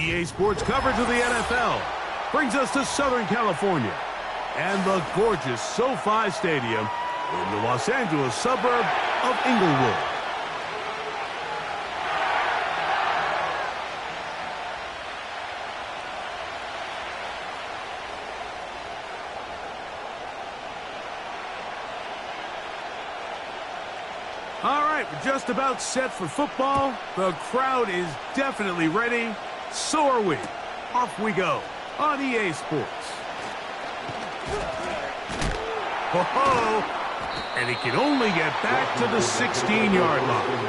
EA Sports coverage of the NFL brings us to Southern California and the gorgeous SoFi Stadium in the Los Angeles suburb of Inglewood. All right, we're just about set for football. The crowd is definitely ready. So are we. Off we go on EA Sports. Ho-ho! And he can only get back to the 16-yard line.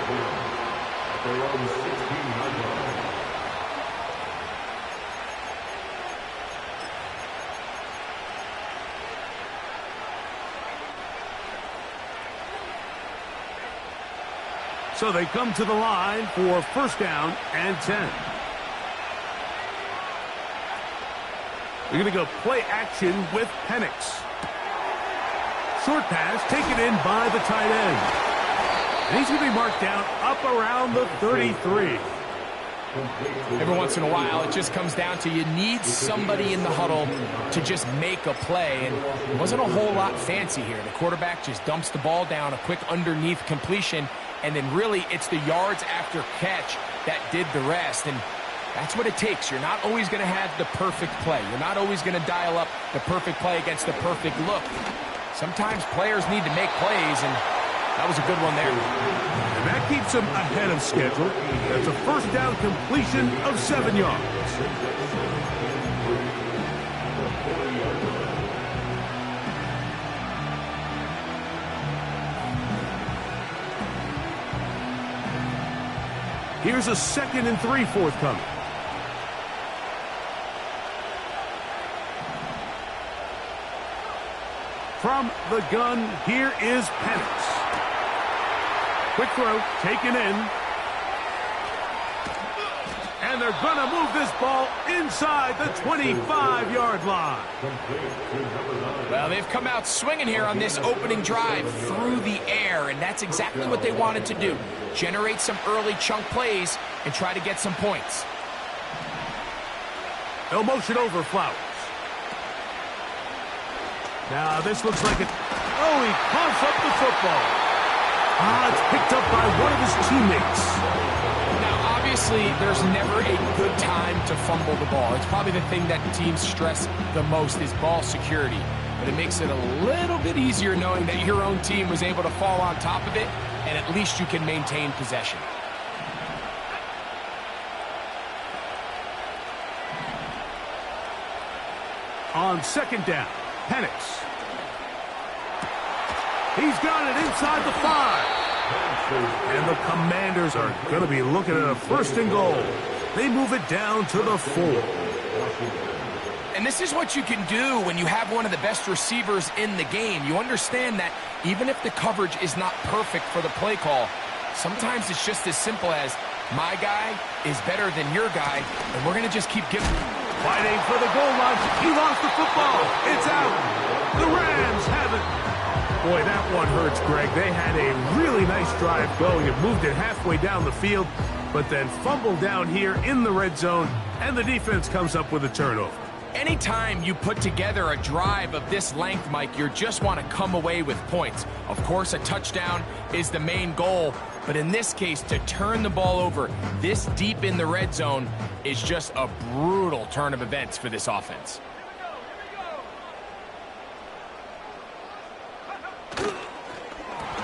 So they come to the line for first down and 10. They're going to go play action with Penix. Short pass taken in by the tight end. And he's going to be marked down up around the 33. Every once in a while, it just comes down to you need somebody in the huddle to just make a play. And it wasn't a whole lot fancy here. The quarterback just dumps the ball down, a quick underneath completion, and then really it's the yards after catch that did the rest. And that's what it takes. You're not always going to have the perfect play. You're not always going to dial up the perfect play against the perfect look. Sometimes players need to make plays, and that was a good one there. And that keeps them ahead of schedule. That's a first down completion of 7 yards. Here's a 2nd and 3 forthcoming. From the gun, here is Penix. Quick throw, taken in. And they're going to move this ball inside the 25-yard line. Well, they've come out swinging here on this opening drive through the air, and that's exactly what they wanted to do. Generate some early chunk plays and try to get some points. No motion over Flowers. Now, this looks like it. Oh, he coughs up the football. It's picked up by one of his teammates. Now, obviously, there's never a good time to fumble the ball. It's probably the thing that teams stress the most is ball security. But it makes it a little bit easier knowing that your own team was able to fall on top of it, and at least you can maintain possession. On second down, Penix. He's got it inside the 5. And the Commanders are going to be looking at a 1st and goal. They move it down to the 4. And this is what you can do when you have one of the best receivers in the game. You understand that even if the coverage is not perfect for the play call, sometimes it's just as simple as my guy is better than your guy, and we're going to just keep giving. Fighting for the goal line. He lost the football. It's out. The Rams have it. Boy, that one hurts, Greg. They had a really nice drive going. It moved it halfway down the field, but then fumbled down here in the red zone, and the defense comes up with a turnover. Anytime you put together a drive of this length, Mike, you just want to come away with points. Of course, a touchdown is the main goal, but in this case, to turn the ball over this deep in the red zone is just a brutal turn of events for this offense.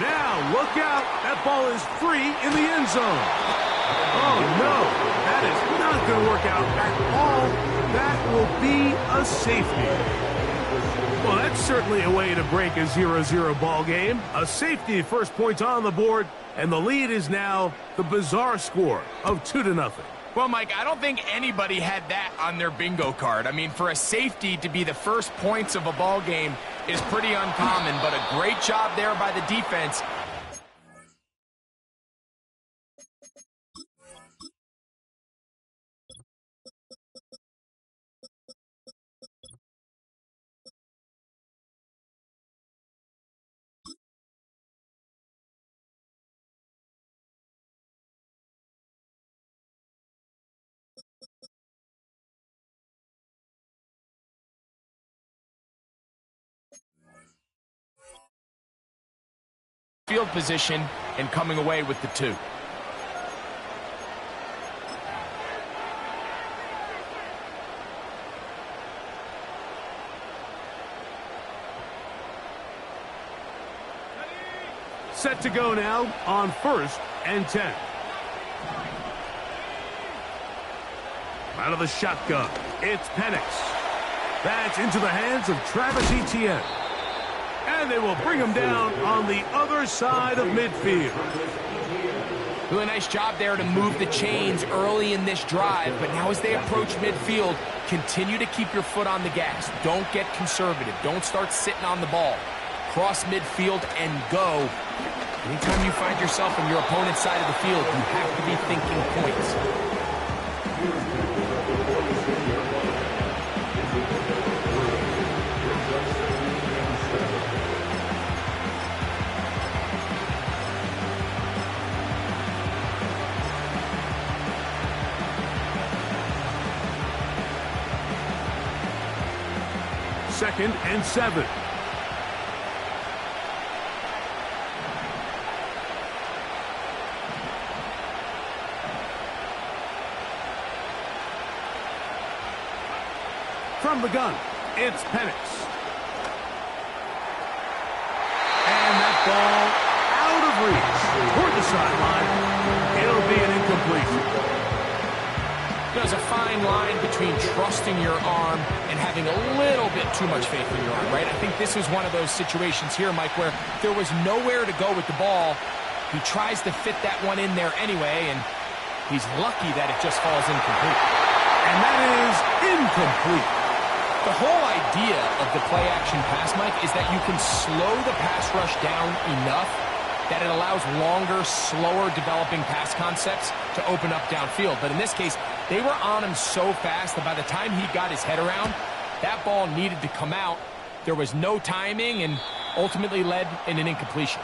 Now, look out. That ball is free in the end zone. Oh, no. That is not going to work out at all. That will be a safety. Well, that's certainly a way to break a 0-0 ball game. A safety, first points on the board, and the lead is now the bizarre score of 2-0. Well, Mike, I don't think anybody had that on their bingo card. I mean, for a safety to be the first points of a ball game is pretty uncommon, but a great job there by the defense. field position and coming away with the 2. Set to go now on 1st and 10. Out of the shotgun, it's Penix. That's into the hands of Travis Etienne. And they will bring him down on the other side of midfield. Really nice job there to move the chains early in this drive, but now as they approach midfield, continue to keep your foot on the gas. Don't get conservative. Don't start sitting on the ball. Cross midfield and go. Anytime you find yourself on your opponent's side of the field, you have to be thinking points. Second and 7. From the gun, it's Penix. And that ball out of reach toward the sideline. It'll be an incompletion. There's a fine line between trusting your arm and having a little bit too much faith in your arm, right? I think this is one of those situations here, Mike, where there was nowhere to go with the ball. He tries to fit that one in there anyway, and he's lucky that it just falls incomplete. And that is incomplete. The whole idea of the play-action pass, Mike, is that you can slow the pass rush down enough that it allows longer, slower developing pass concepts to open up downfield. But in this case, they were on him so fast that by the time he got his head around, that ball needed to come out. There was no timing and ultimately led in an incompletion.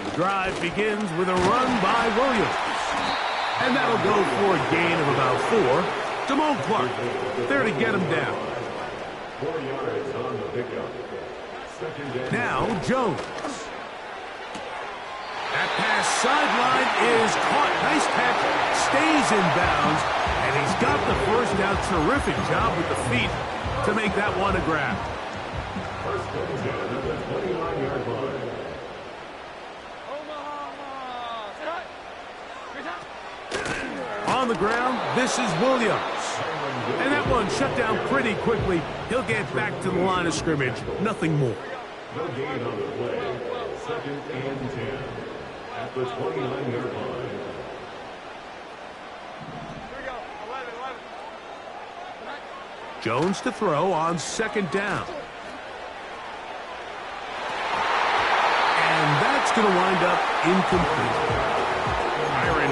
The drive begins with a run by Williams. And that'll go for a gain of about 4. Damone Clark there to get him down. 4 yards on the pickup. Now Jones. That pass sideline is caught. Nice catch. Stays in bounds. And he's got the first down. Terrific job with the feet to make that one a grab. First and 10 at the 29-yard line. On the ground, this is Williams. And that one shut down pretty quickly. He'll get back to the line of scrimmage. Nothing more. No gain on the play. Second and 10 at the 29-yard line. Jones to throw on second down. And that's going to wind up incomplete.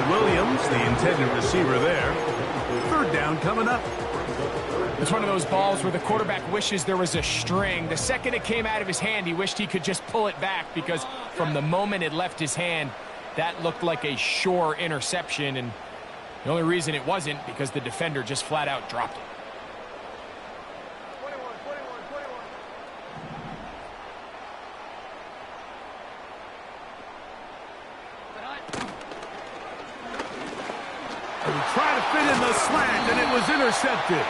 Williams, the intended receiver there. Third down coming up. It's one of those balls where the quarterback wishes there was a string. The second it came out of his hand, he wished he could just pull it back because from the moment it left his hand, that looked like a sure interception. And the only reason it wasn't because the defender just flat out dropped it. Try to fit in the slant, and it was intercepted.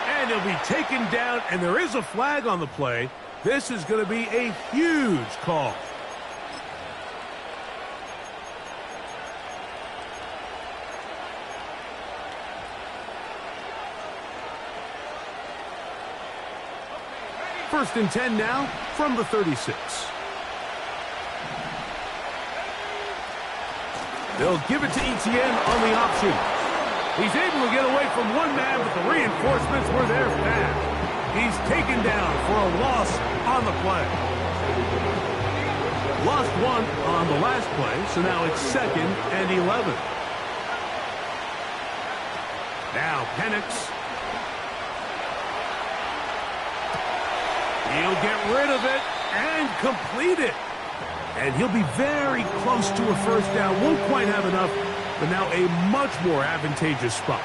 And he'll be taken down, and there is a flag on the play. This is going to be a huge call. First and 10 now from the 36. They'll give it to Etienne on the option. He's able to get away from one man, but the reinforcements were there fast. He's taken down for a loss on the play. Lost one on the last play, so now it's 2nd and 11. Now Penix. He'll get rid of it and complete it. And he'll be very close to a first down. Won't quite have enough, but now a much more advantageous spot.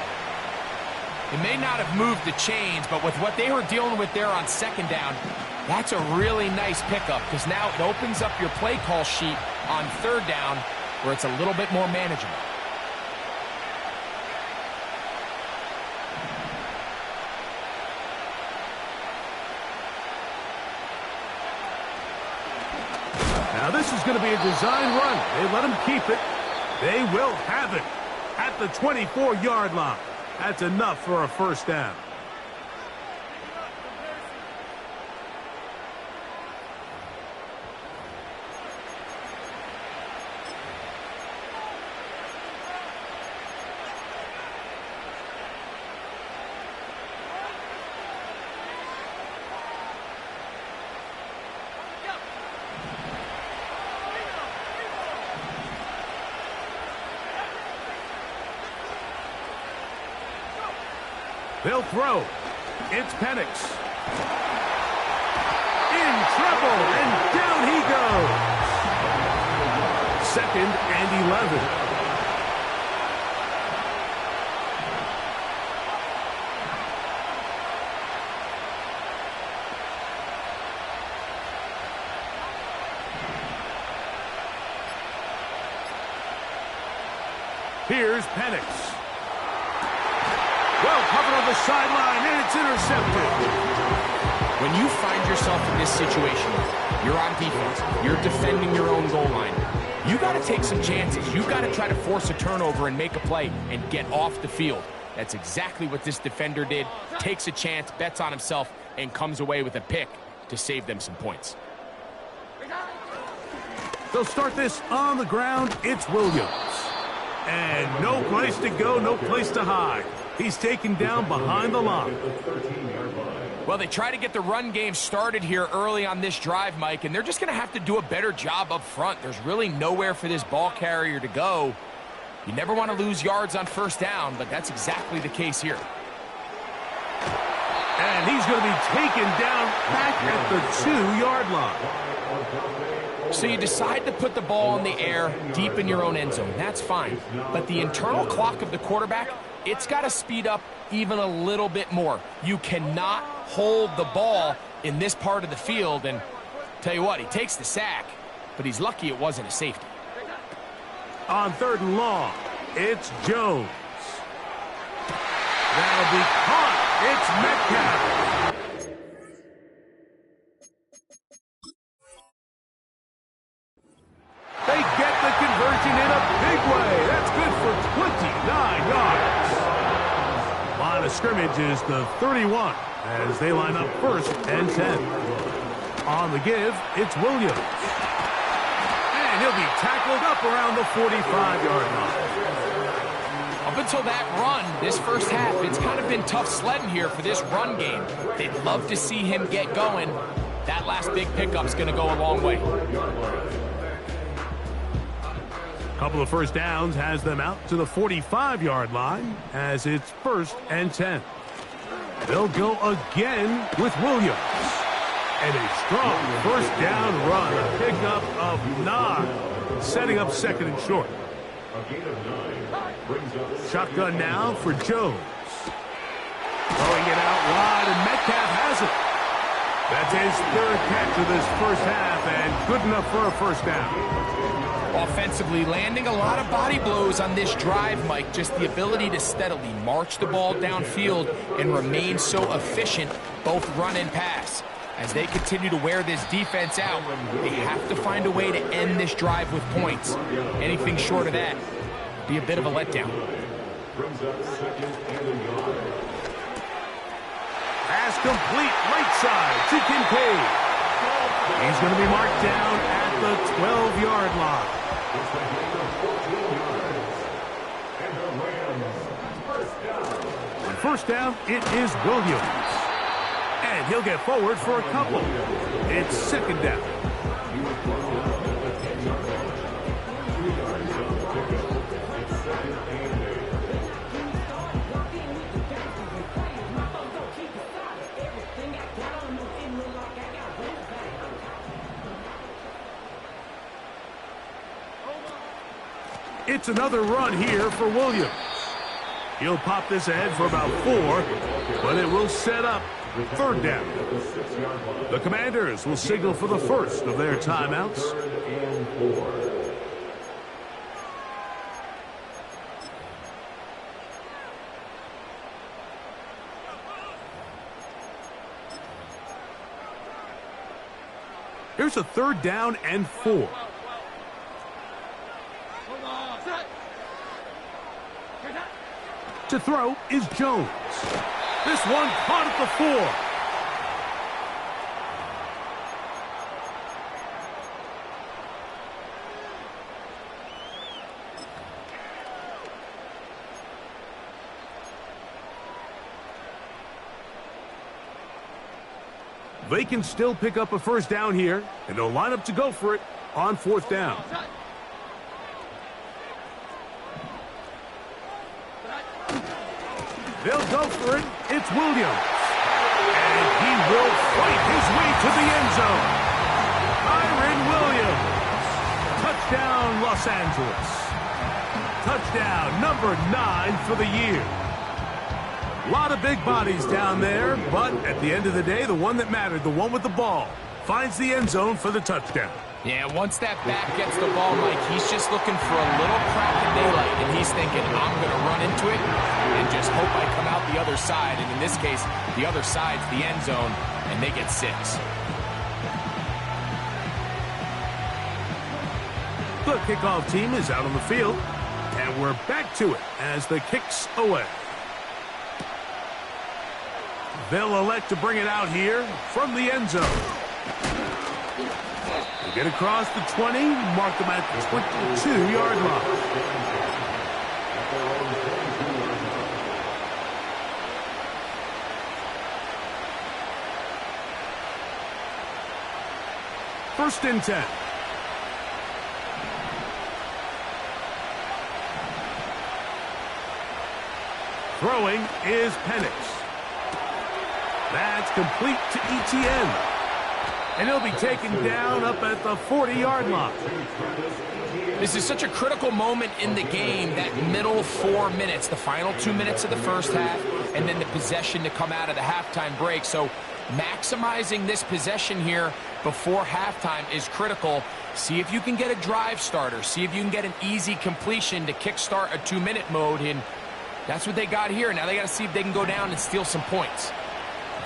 It may not have moved the chains, but with what they were dealing with there on second down, that's a really nice pickup because now it opens up your play call sheet on third down where it's a little bit more manageable. Now this is going to be a design run. They let him keep it. They will have it at the 24-yard line. That's enough for a first down. They'll throw. It's Penix. In trouble, and down he goes. 2nd and 11. Here's Penix. Well covered on the sideline, and it's intercepted. When you find yourself in this situation, you're on defense, you're defending your own goal line, you got to take some chances. You got to try to force a turnover and make a play and get off the field. That's exactly what this defender did. Takes a chance, bets on himself, and comes away with a pick to save them some points. They'll start this on the ground. It's Williams. And no place to go, no place to hide. He's taken down behind the line. Well, they try to get the run game started here early on this drive, Mike, and they're just going to have to do a better job up front. There's really nowhere for this ball carrier to go. You never want to lose yards on first down, but that's exactly the case here. And he's going to be taken down back at the 2-yard line. So you decide to put the ball in the air deep in your own end zone. That's fine. But the internal clock of the quarterback, it's got to speed up even a little bit more. You cannot hold the ball in this part of the field. And tell you what, he takes the sack, but he's lucky it wasn't a safety. On 3rd and long, it's Jones. That'll be caught. It's Metcalf. They get the conversion in a big way. That's good for 29 yards. Line of scrimmage is the 31 as they line up 1st and 10. On the give, it's Williams. And he'll be tackled up around the 45-yard line. Up until that run, this first half, it's kind of been tough sledding here for this run game. They'd love to see him get going. That last big pickup's going to go a long way. Couple of first downs has them out to the 45-yard line as it's 1st and 10. They'll go again with Williams. And a strong first down run, a pickup of 9, setting up 2nd and short. Shotgun now for Jones. Throwing it out wide, and Metcalf has it. That's his 3rd catch of this first half, and good enough for a first down. Offensively, landing a lot of body blows on this drive, Mike. Just the ability to steadily march the ball downfield and remain so efficient, both run and pass. As they continue to wear this defense out, they have to find a way to end this drive with points. Anything short of that would be a bit of a letdown. Pass complete, right side to Kincaid. He's going to be marked down at the 12-yard line. On first down, it is Williams. And he'll get forward for a couple. It's 2nd down. It's another run here for Williams. He'll pop this ahead for about 4, but it will set up 3rd down. The Commanders will signal for the first of their timeouts. Here's a 3rd down and 4. To throw is Jones. This one caught at the 4. They can still pick up a 1st down here, and they'll line up to go for it on 4th down. They'll go for it. It's Williams. And he will fight his way to the end zone. Kyren Williams. Touchdown, Los Angeles. Touchdown number 9 for the year. A lot of big bodies down there, but at the end of the day, the one that mattered, the one with the ball, finds the end zone for the touchdown. Yeah, once that back gets the ball, Mike, he's just looking for a little crack of daylight, and he's thinking, I'm going to run into it and just hope I come out the other side. And in this case, the other side's the end zone, and they get 6. The kickoff team is out on the field, and we're back to it as the kick's away. They'll elect to bring it out here from the end zone. They get across the 20, mark them at the 22-yard line. First and 10. Throwing is Penix. That's complete to Etienne. And he'll be taken down up at the 40-yard line. This is such a critical moment in the game, that middle 4 minutes, the final 2 minutes of the first half, and then the possession to come out of the halftime break. So maximizing this possession here before halftime is critical. See if you can get a drive starter. See if you can get an easy completion to kickstart a 2-minute mode, and that's what they got here. Now they got to see if they can go down and steal some points.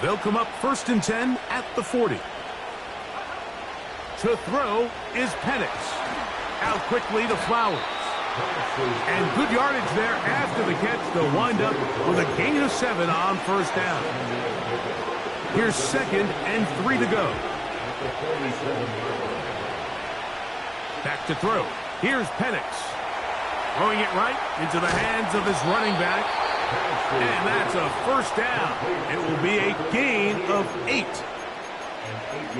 They'll come up first and 10 at the 40. To throw is Penix. Out quickly to Flowers. And good yardage there after the catch. They'll wind up with a gain of 7 on first down. Here's 2nd and 3 to go. Back to throw. Here's Penix. Throwing it right into the hands of his running back. And that's a first down. It will be a gain of 8.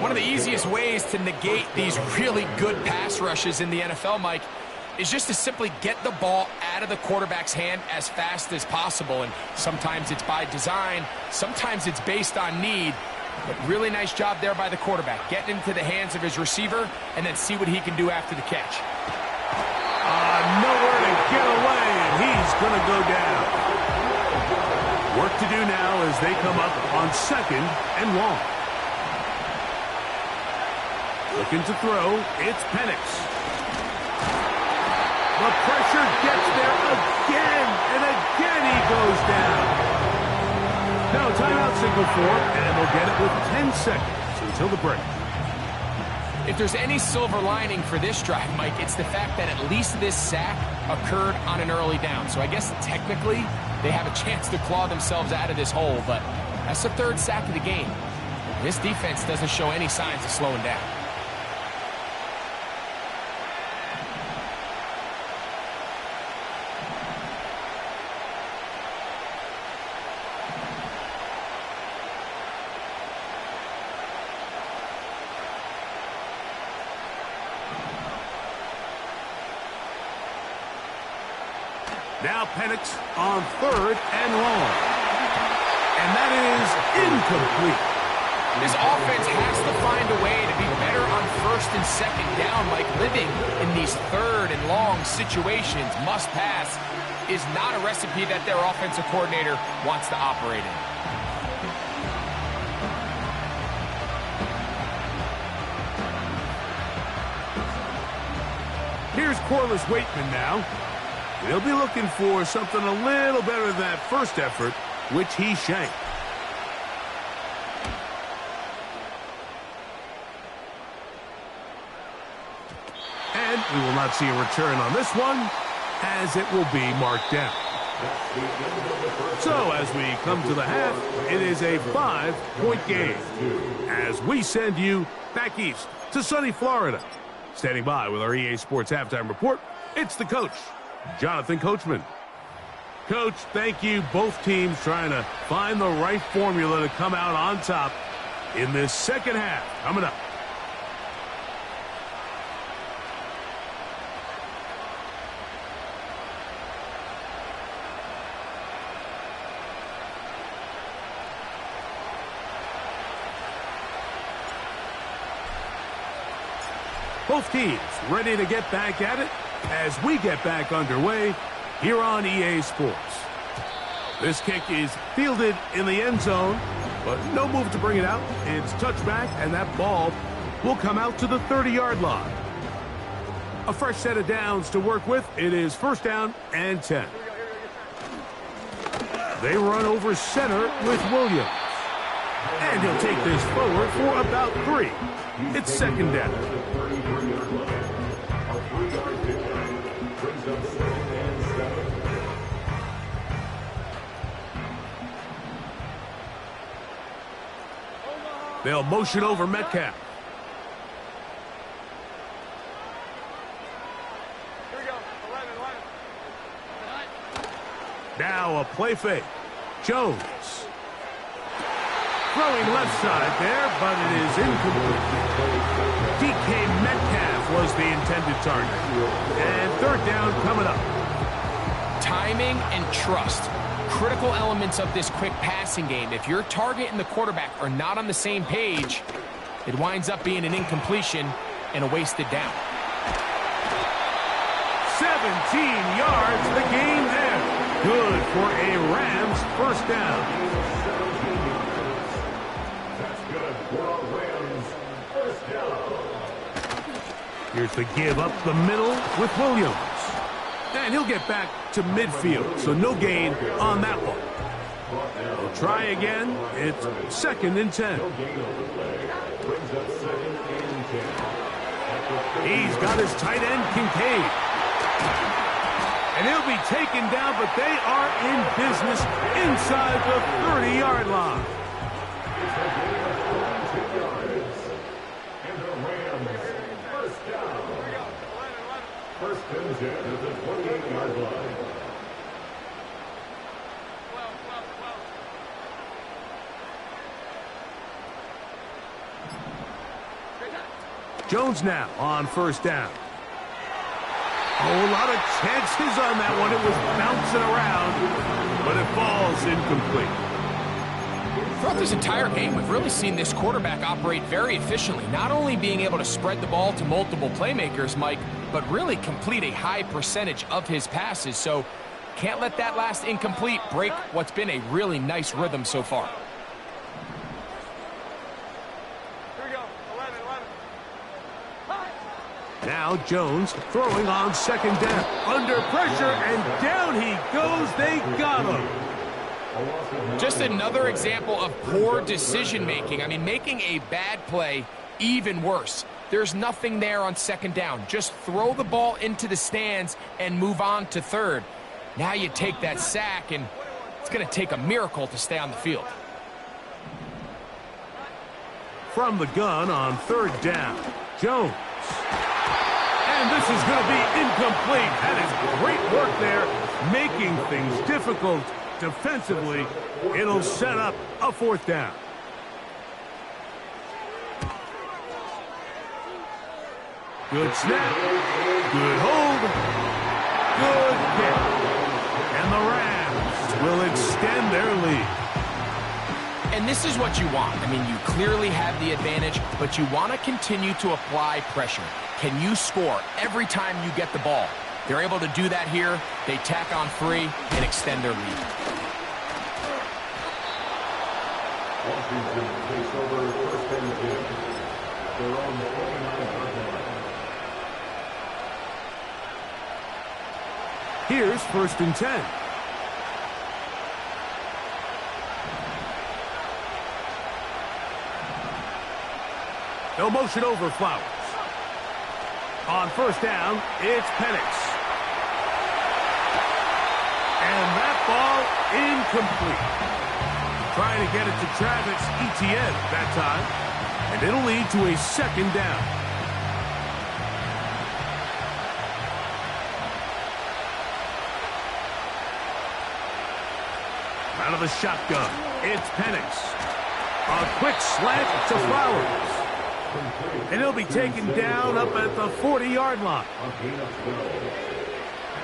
One of the easiest ways to negate these really good pass rushes in the NFL, Mike, is just to simply get the ball out of the quarterback's hand as fast as possible. And sometimes it's by design, sometimes it's based on need. But really nice job there by the quarterback, getting into the hands of his receiver and then see what he can do after the catch. Nowhere to get away, and he's going to go down. Work to do now as they come up on 2nd and long. Looking to throw, it's Penix. The pressure gets there again, and again he goes down. Now timeout signal for him, and they'll get it with 10 seconds until the break. If there's any silver lining for this drive, Mike, it's the fact that at least this sack occurred on an early down. So I guess technically they have a chance to claw themselves out of this hole, but that's the 3rd sack of the game. This defense doesn't show any signs of slowing down. Now Penix on 3rd and long. And that is incomplete. This offense has to find a way to be better on first and second down, Mike, living in these third and long situations, must pass, is not a recipe that their offensive coordinator wants to operate in. Here's Corliss Waitman now. He'll be looking for something a little better than that first effort, which he shanked. And we will not see a return on this one, as it will be marked down. So as we come to the half, it is a 5-point game as we send you back east to sunny Florida. Standing by with our EA Sports Halftime Report, it's the coach, Jonathan Coachman. Coach, thank you. Both teams trying to find the right formula to come out on top in this second half. Coming up. Both teams ready to get back at it as we get back underway here on EA Sports. This kick is fielded in the end zone, but no move to bring it out. It's touchback, and that ball will come out to the 30-yard line. A fresh set of downs to work with. It is first down and 10. They run over center with Williams. And he'll take this forward for about 3. It's second down. They'll motion over Metcalf. Here we go. 11. Now a play fake. Jones. Throwing left side there, but it is incomplete. DK Metcalf was the intended target. And third down coming up. Timing and trust. Critical elements of this quick passing game. If your target and the quarterback are not on the same page, it winds up being an incompletion and a wasted down. 17 yards, the gain there. Good for a Rams first down. That's good for a Rams first down. Here's the give up the middle with Williams. And he'll get back to midfield, so no gain on that one. We'll try again. It's second and 10. He's got his tight end, Kincaid. And he'll be taken down, but they are in business inside the 30-yard line. First and 10 at the 28-yard line. Jones now on first down. Oh, a lot of chances on that one. It was bouncing around, but it falls incomplete. Throughout this entire game, we've really seen this quarterback operate very efficiently, not only being able to spread the ball to multiple playmakers, Mike, but really complete a high percentage of his passes. So can't let that last incomplete break what's been a really nice rhythm so far. Here we go. 11. Now Jones throwing on second down. Under pressure, and down he goes. They got him. Just another example of poor decision-making. I mean, making a bad play even worse. There's nothing there on second down. Just throw the ball into the stands and move on to third. Now you take that sack, and it's going to take a miracle to stay on the field. From the gun on third down, Jones. And this is going to be incomplete. That is great work there, making things difficult defensively. It'll set up a fourth down. Good snap. Good hold. Good kick. And the Rams will extend their lead. And this is what you want. I mean, you clearly have the advantage, but you want to continue to apply pressure. Can you score every time you get the ball? They're able to do that here. They tack on 3 and extend their lead. Washington takes over first and 10. They're on the 29-yard line. Here's first and 10. They'll motion over Flowers. On first down, it's Penix. And that ball incomplete. Trying to get it to Travis Etienne that time. And it'll lead to a second down. Out of the shotgun, it's Penix. A quick slant to Flowers. And he'll be taken down up at the 40-yard line. A gain of 12.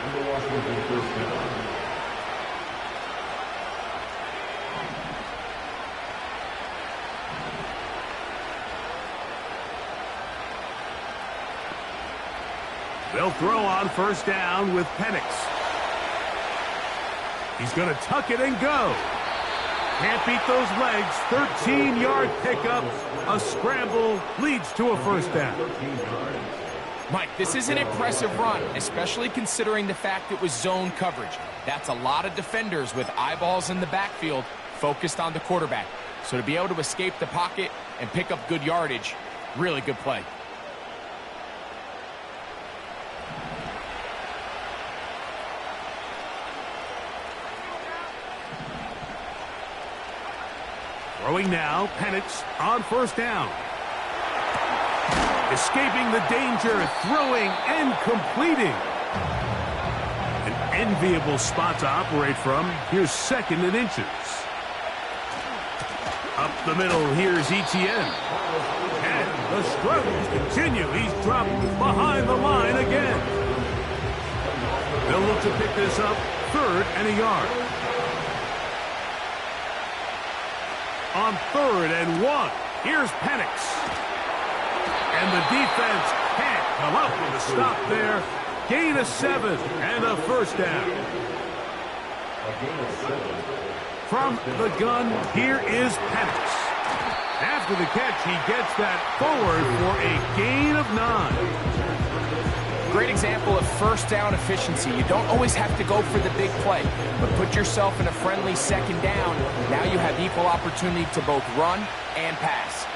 And the Washington first down. They'll throw on first down with Penix. He's going to tuck it and go. Can't beat those legs. 13-yard pickup. A scramble leads to a first down. Mike, this is an impressive run, especially considering the fact it was zone coverage. That's a lot of defenders with eyeballs in the backfield focused on the quarterback. So to be able to escape the pocket and pick up good yardage, really good play. Throwing now, Penix on first down. Escaping the danger, throwing and completing. An enviable spot to operate from. Here's second and inches. Up the middle, here's Etienne. And the struggles continue. He's dropped behind the line again. They'll look to pick this up, 3rd and a yard. On 3rd and 1, here's Penix. And the defense can't come up with a stop there. Gain of 7 and a first down. From the gun, here is Penix. After the catch, he gets that forward for a gain of 9. Great example of first down efficiency. You don't always have to go for the big play, but put yourself in a friendly second down. Now you have equal opportunity to both run and pass.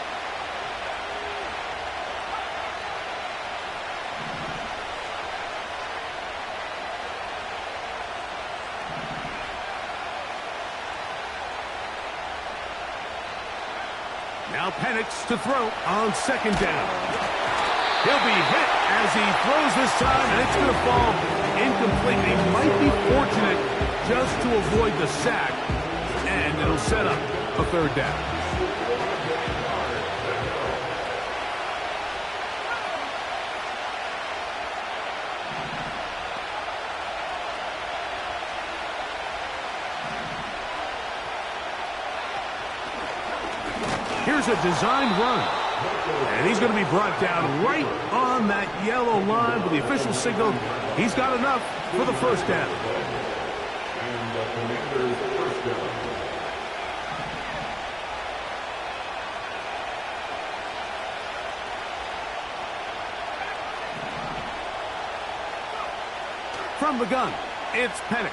Now Penix to throw on second down. He'll be hit as he throws this time, and it's going to fall incomplete. He might be fortunate just to avoid the sack, and it'll set up a 3rd down. Here's a designed run. And he's going to be brought down right on that yellow line with the official signal. He's got enough for the first down. And the Commanders' first down. From the gun, it's Penix.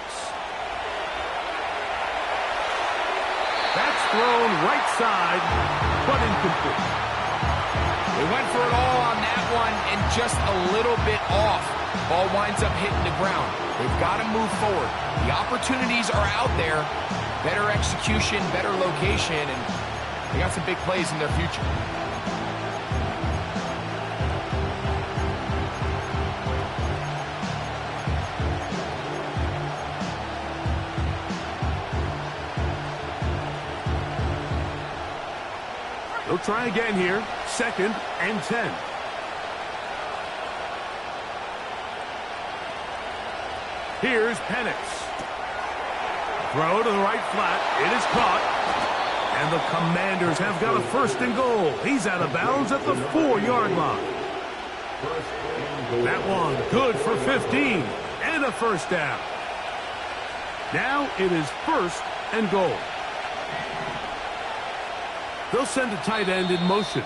That's thrown right side, but incomplete. They went for it all on that one and just a little bit off. Ball winds up hitting the ground. They've got to move forward. The opportunities are out there. Better execution, better location, and they got some big plays in their future. They'll try again here. 2nd and 10. Here's Penix. Throw to the right flat. It is caught. And the Commanders have got a 1st and goal. He's out of bounds at the 4-yard line. That one good for 15 and a 1st down. Now it is 1st and goal. They'll send a tight end in motion.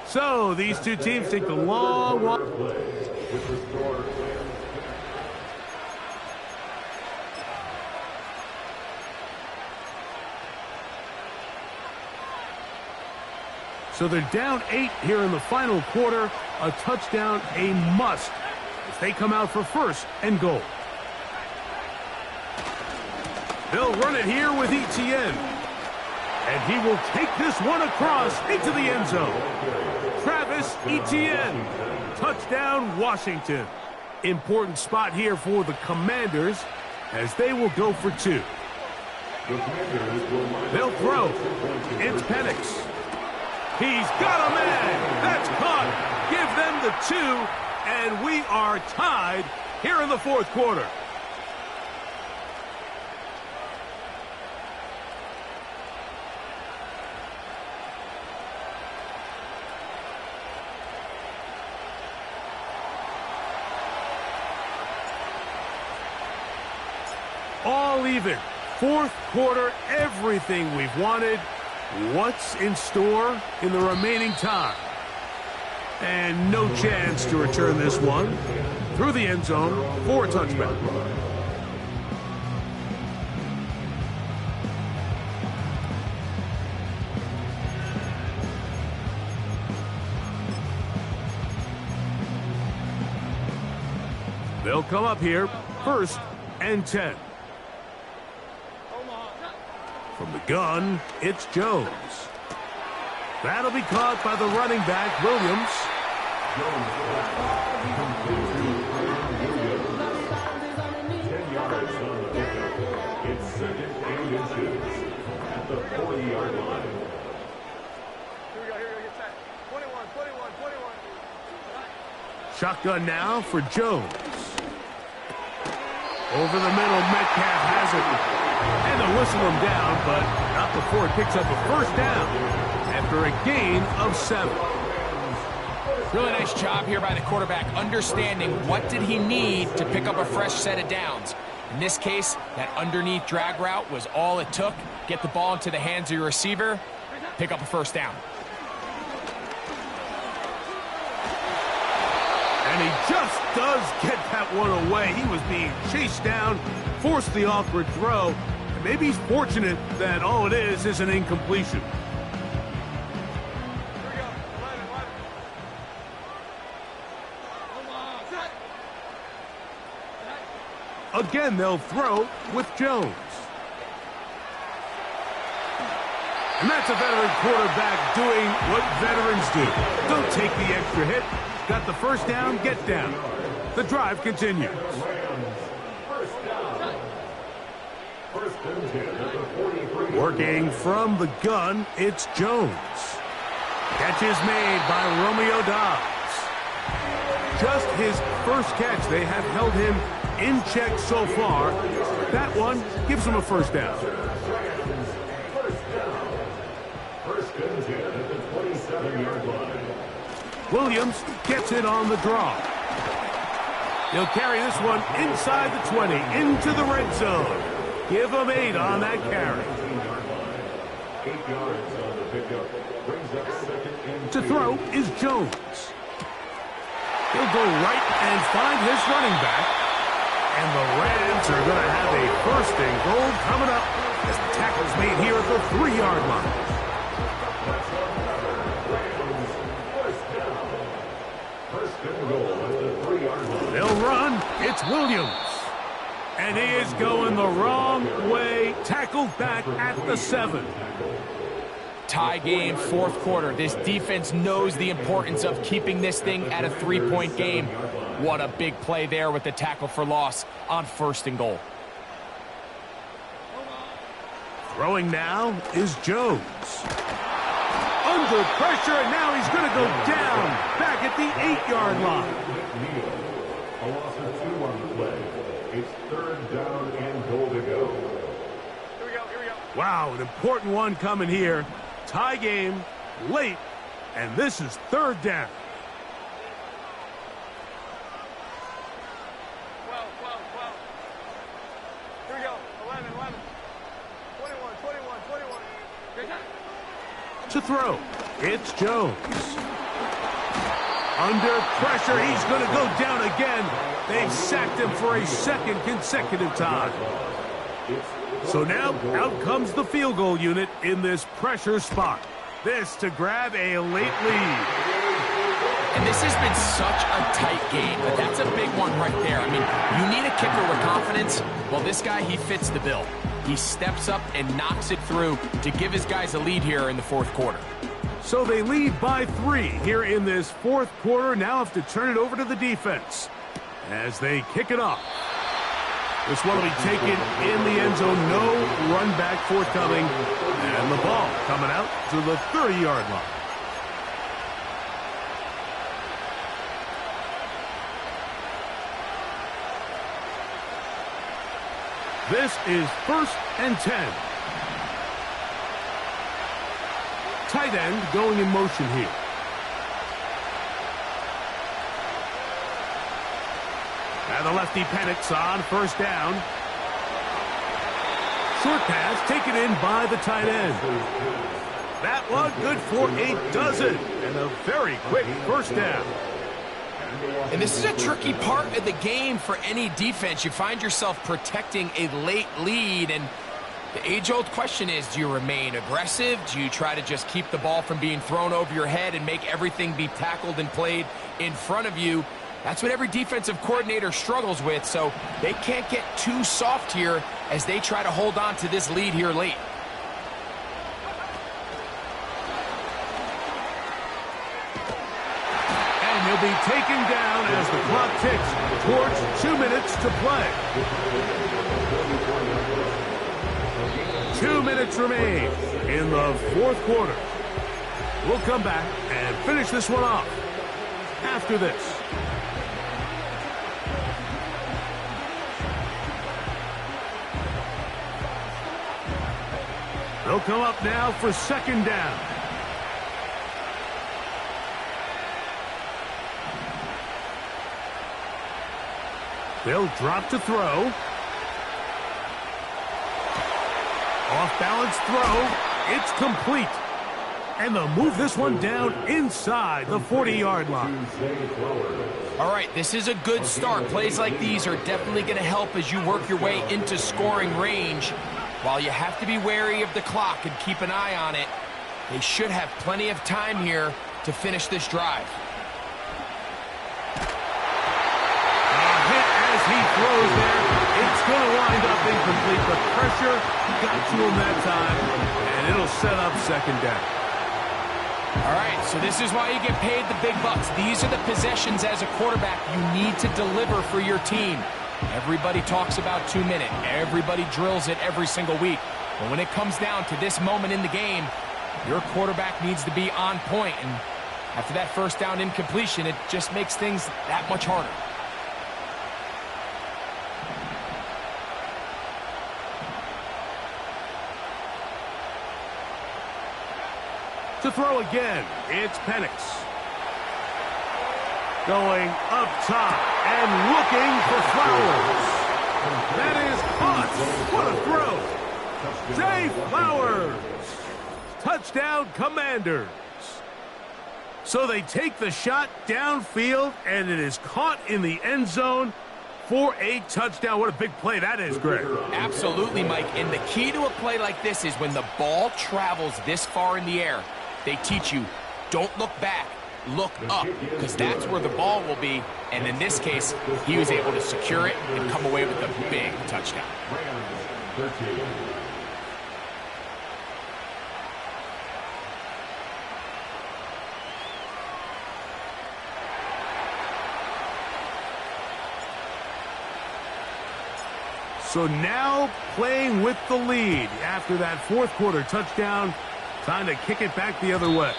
So these two teams take the long walk. So they're down 8 here in the final quarter. A touchdown, a must, as they come out for 1st and goal. They'll run it here with Etienne. And he will take this one across into the end zone. Travis Etienne. Touchdown, Washington. Important spot here for the Commanders, as they will go for 2. They'll throw. It's Penix. He's got a man. That's caught. Give them the 2, and we are tied here in the 4th quarter. All even. 4th quarter, everything we've wanted. What's in store in the remaining time? And no chance to return this one through the end zone for a touchback. They'll come up here, 1st and 10. From the gun, it's Jones. That'll be caught by the running back, Williams. 10 yards on the pickup. It's 2nd and inches at the 40-yard line. Here we go, get set. 21. Shotgun now for Jones. Over the middle, Metcalf has it. And they'll whistle him down, but not before he picks up a 1st down after a gain of 7. Really nice job here by the quarterback, understanding what did he need to pick up a fresh set of downs. In this case, that underneath drag route was all it took. Get the ball into the hands of your receiver, pick up a 1st down. And he just does get that one away. He was being chased down, forced the awkward throw. And maybe he's fortunate that all it is an incompletion. Again, they'll throw with Jones. And that's a veteran quarterback doing what veterans do. Don't take the extra hit. Got the 1st down, get down. The drive continues. Working from the gun, it's Jones. Catch is made by Romeo Dobbs. Just his 1st catch. They have held him in check so far. That one gives him a 1st down. 1st and 10 at the 27-yard line. Williams gets it on the draw. He'll carry this one inside the 20, into the red zone. Give him 8 on that carry. 8 yards on the pickup. Brings up 2nd and 2. To throw is Jones. He'll go right and find his running back. And the Rams are going to have a 1st and goal coming up as the tackle's made here at the 3-yard line. They'll run. It's Williams. And he is going the wrong way. Tackled back at the 7. Tie game, 4th quarter. This defense knows the importance of keeping this thing at a 3-point game. What a big play there with the tackle for loss on 1st and goal. Throwing now is Jones. Under pressure, and now he's going to go down back at the 8-yard line. A loss of 2 on the play. It's 3rd down and goal to go. Here we go. Wow, an important one coming here. Tie game, late, and this is third down. 12, 12, 12. Here we go. 11, 11. 21, 21, 21. Great time. To throw, it's Jones. Under pressure, he's going to go down again. They've sacked him for a second consecutive time. So now, out comes the field goal unit in this pressure spot. This to grab a late lead. And this has been such a tight game, but that's a big one right there. I mean, you need a kicker with confidence. Well, this guy, he fits the bill. He steps up and knocks it through to give his guys a lead here in the fourth quarter. So they lead by 3 here in this fourth quarter. Now have to turn it over to the defense as they kick it off. This one will be taken in the end zone. No run back forthcoming. And the ball coming out to the 30-yard line. This is 1st and 10. Tight end going in motion here. And the lefty panics on first down. Short pass taken in by the tight end. That one good for a dozen. And a very quick first down. And this is a tricky part of the game for any defense. You find yourself protecting a late lead, and the age-old question is, do you remain aggressive? Do you try to just keep the ball from being thrown over your head and make everything be tackled and played in front of you? That's what every defensive coordinator struggles with, so they can't get too soft here as they try to hold on to this lead here late. And he'll be taken down as the clock ticks towards 2 minutes to play. 2 minutes remain in the fourth quarter. We'll come back and finish this one off after this. They'll come up now for second down. They'll drop to throw. Off-balance throw. It's complete. And they'll move this one down inside the 40-yard line. All right, this is a good start. Plays like these are definitely going to help as you work your way into scoring range. While you have to be wary of the clock and keep an eye on it, they should have plenty of time here to finish this drive. Hit as he throws there. It's going to wind up incomplete. The pressure got to him that time, and it'll set up second down. All right, so this is why you get paid the big bucks. These are the possessions as a quarterback you need to deliver for your team. Everybody talks about 2 minutes. Everybody drills it every single week. But when it comes down to this moment in the game, your quarterback needs to be on point. And after that first down incompletion, it just makes things that much harder. To throw again, it's Penix. Going up top and looking for Flowers. That is caught. What a throw. Zay Flowers. Touchdown, Commanders. So they take the shot downfield, and it is caught in the end zone for a touchdown. What a big play that is, Greg. Absolutely, Mike. And the key to a play like this is when the ball travels this far in the air, they teach you, don't look back. Look up, because that's where the ball will be. And in this case, he was able to secure it and come away with a big touchdown. So now playing with the lead after that fourth quarter touchdown, time to kick it back the other way.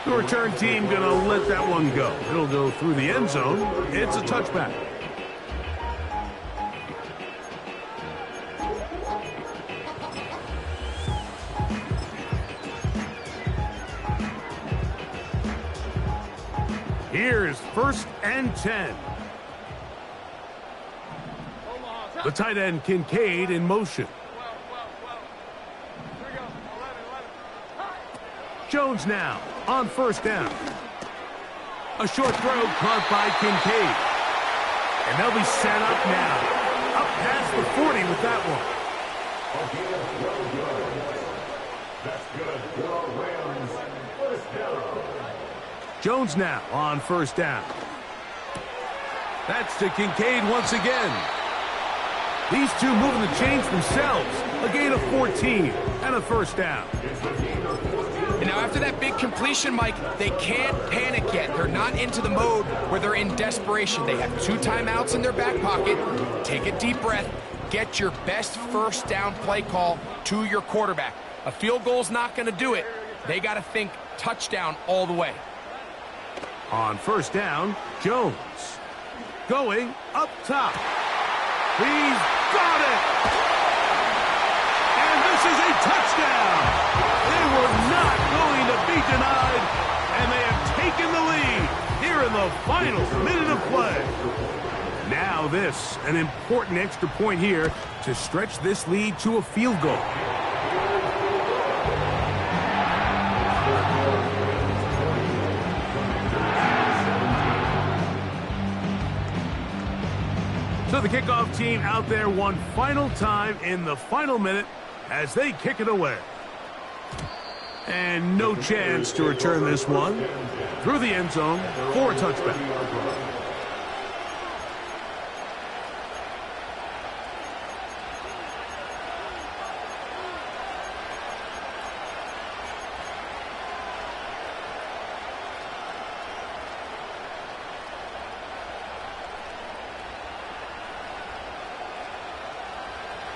The return team going to let that one go. It'll go through the end zone. It's a touchback. Here's 1st and 10. The tight end Kincaid in motion. Here we go. 11. Jones now on 1st down. A short throw caught by Kincaid. And they'll be set up now. Up past the 40 with that one. That's good. For Rams. 1st down. Jones now on 1st down. That's to Kincaid once again. These two moving the chains themselves. A gain of 14 and a 1st down. And now after that big completion, Mike, they can't panic yet. They're not into the mode where they're in desperation. They have 2 timeouts in their back pocket. Take a deep breath. Get your best 1st down play call to your quarterback. A field goal's not going to do it. They got to think touchdown all the way. On 1st down, Jones. Going up top. He's got it! And this is a touchdown! They were not going to be denied, and they have taken the lead here in the final minute of play. Now this, an important extra point here to stretch this lead to a field goal. So the kickoff team out there one final time in the final minute as they kick it away. And no chance to return this one through the end zone for a touchback.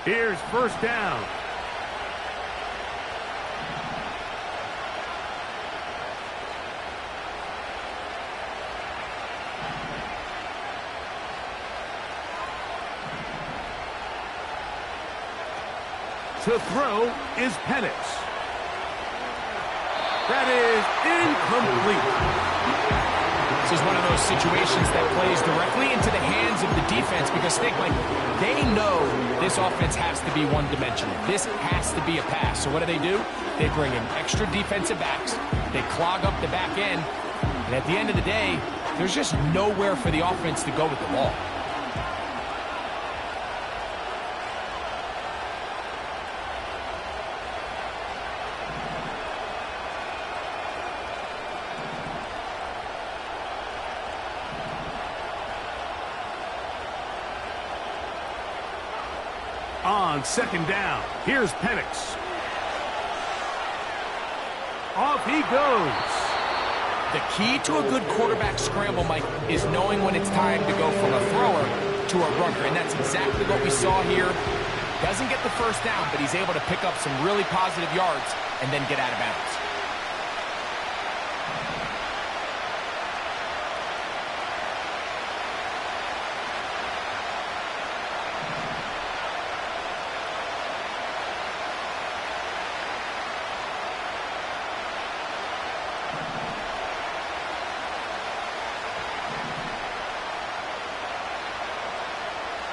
Here's 1st down. To throw is Penix. That is incomplete. This is one of those situations that plays directly into the hands of the defense because they know this offense has to be one-dimensional. This has to be a pass. So what do? They bring in extra defensive backs. They clog up the back end. And at the end of the day, there's just nowhere for the offense to go with the ball. On 2nd down, here's Penix. Off he goes. The key to a good quarterback scramble, Mike, is knowing when it's time to go from a thrower to a runner. And that's exactly what we saw here. Doesn't get the 1st down, but he's able to pick up some really positive yards and then get out of bounds.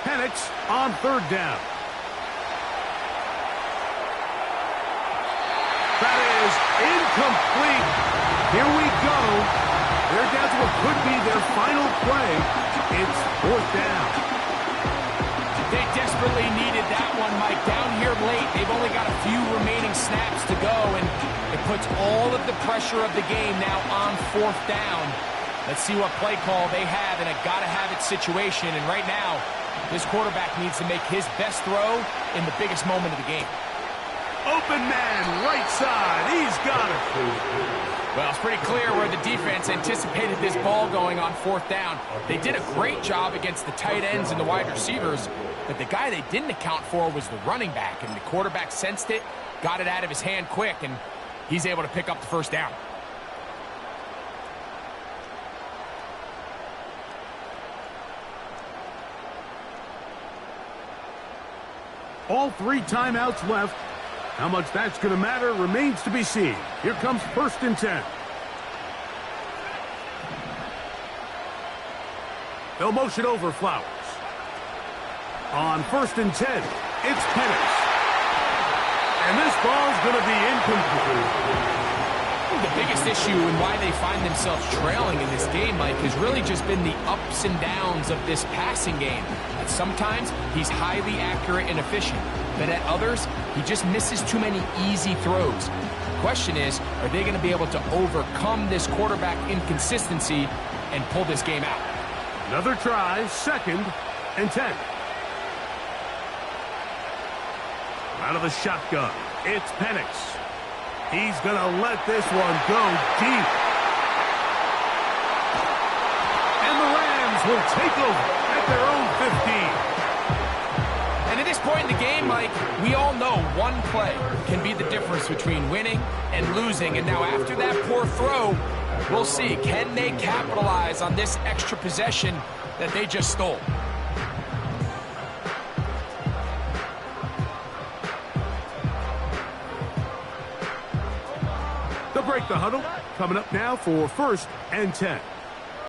Penix on 3rd down. That is incomplete. Here we go. They're down to what could be their final play. It's 4th down. They desperately needed that one, Mike. Down here late, they've only got a few remaining snaps to go, and it puts all of the pressure of the game now on 4th down. Let's see what play call they have in a gotta-have-it situation, and right now, this quarterback needs to make his best throw in the biggest moment of the game. Open man, right side. He's got it. Well, it's pretty clear where the defense anticipated this ball going on 4th down. They did a great job against the tight ends and the wide receivers, but the guy they didn't account for was the running back, and the quarterback sensed it, got it out of his hand quick, and he's able to pick up the 1st down. All 3 timeouts left. How much that's going to matter remains to be seen. Here comes 1st and 10. They'll motion over Flowers. On 1st and 10, it's Penix. And this ball's going to be incomplete. The biggest issue and why they find themselves trailing in this game, Mike, has really just been the ups and downs of this passing game. At sometimes, he's highly accurate and efficient, but at others, he just misses too many easy throws. The question is, are they going to be able to overcome this quarterback inconsistency and pull this game out? Another try, 2nd and 10. Out of the shotgun, it's Penix. He's going to let this one go deep. And the Rams will take over at their own 15. And at this point in the game, Mike, we all know one play can be the difference between winning and losing. And now after that poor throw, we'll see, can they capitalize on this extra possession that they just stole? They'll break the huddle. Coming up now for 1st and 10.